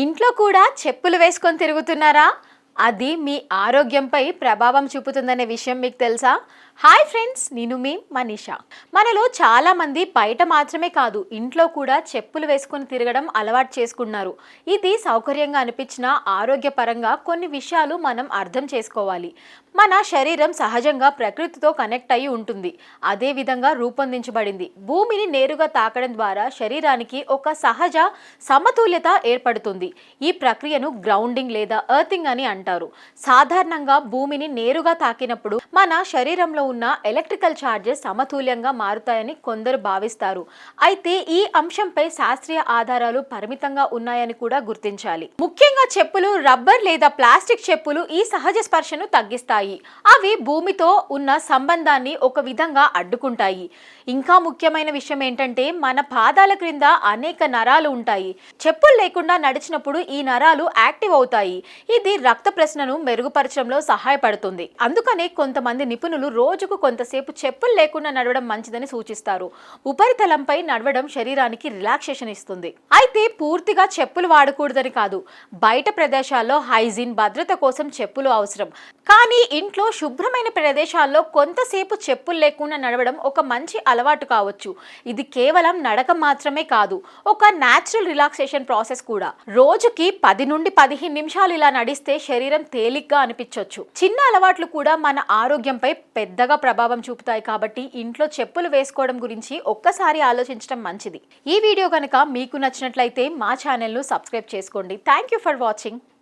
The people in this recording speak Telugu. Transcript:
ఇంట్లో కూడా చెప్పులు వేసుకొని తిరుగుతున్నారా? అది మీ ఆరోగ్యంపై ప్రభావం చూపుతుందనే విషయం మీకు తెలుసా? హాయ్ ఫ్రెండ్స్, నేను మీ మనీషా. మనలో చాలా మంది బయట మాత్రమే కాదు, ఇంట్లో కూడా చెప్పులు వేసుకొని తిరగడం అలవాటు చేసుకున్నారు. ఇది సౌకర్యంగా అనిపించిన ఆరోగ్యపరంగా కొన్ని విషయాలు మనం అర్థం చేసుకోవాలి. మన శరీరం సహజంగా ప్రకృతితో కనెక్ట్ అయి ఉంటుంది. అదే విధంగా రూపొందించబడింది. భూమిని నేరుగా తాకడం ద్వారా శరీరానికి ఒక సహజ సమతుల్యత ఏర్పడుతుంది. ఈ ప్రక్రియను గ్రౌండింగ్ లేదా ఎర్తింగ్ అని అంటారు. సాధారణంగా భూమిని నేరుగా తాకినప్పుడు మన శరీరంలో ఉన్న ఎలక్ట్రికల్ చార్జెస్ సమతుల్యంగా మారుతాయని కొందరు భావిస్తారు. అయితే ఈ అంశంపై శాస్త్రీయ ఆధారాలు పరిమితంగా ఉన్నాయని కూడా గుర్తించాలి. ముఖ్యంగా చెప్పులు, రబ్బర్ లేదా ప్లాస్టిక్ చెప్పులు ఈ సహజ స్పర్శను తగ్గిస్తాయి. అవి భూమితో ఉన్న సంబంధాన్ని ఒక విధంగా అడ్డుకుంటాయి. ఇంకా ముఖ్యమైన విషయం ఏంటంటే, మన పాదాల క్రింద అనేక నరాలు ఉంటాయి. చెప్పులు లేకుండా నడిచినప్పుడు ఈ నరాలు యాక్టివ్ అవుతాయి. ఇది రక్త ప్రసరణను మెరుగుపరచడంలో సహాయపడుతుంది. అందుకనే కొంతమంది నిపుణులు రోజుకు కొంతసేపు చెప్పులు లేకుండా నడవడం మంచిదని సూచిస్తారు. ఉపరితలంపై నడవడం శరీరానికి రిలాక్సేషన్ ఇస్తుంది. అయితే పూర్తిగా చెప్పులు వాడకూడదని కాదు. బయట ప్రదేశాల్లో హైజీన్, భద్రత కోసం చెప్పులు అవసరం. కానీ ఇంట్లో శుభ్రమైన ప్రదేశాల్లో కొంతసేపు చెప్పులు లేకుండా నడవడం ఒక మంచి అలవాటు కావచ్చు. ఇది కేవలం నడక మాత్రమే కాదు, ఒక న్యాచురల్ రిలాక్సేషన్ ప్రాసెస్ కూడా. రోజుకి 10 నుండి 15 నిమిషాలు ఇలా నడిస్తే శరీరం తేలిగ్గా అనిపించవచ్చు. చిన్న అలవాట్లు కూడా మన ఆరోగ్యంపై పెద్దగా ప్రభావం చూపుతాయి. కాబట్టి ఇంట్లో చెప్పులు వేసుకోవడం గురించి ఒక్కసారి ఆలోచించడం మంచిది. ఈ వీడియో కనుక మీకు నచ్చినట్లయితే మా ఛానల్ను సబ్స్క్రైబ్ చేసుకోండి. Thank you for watching.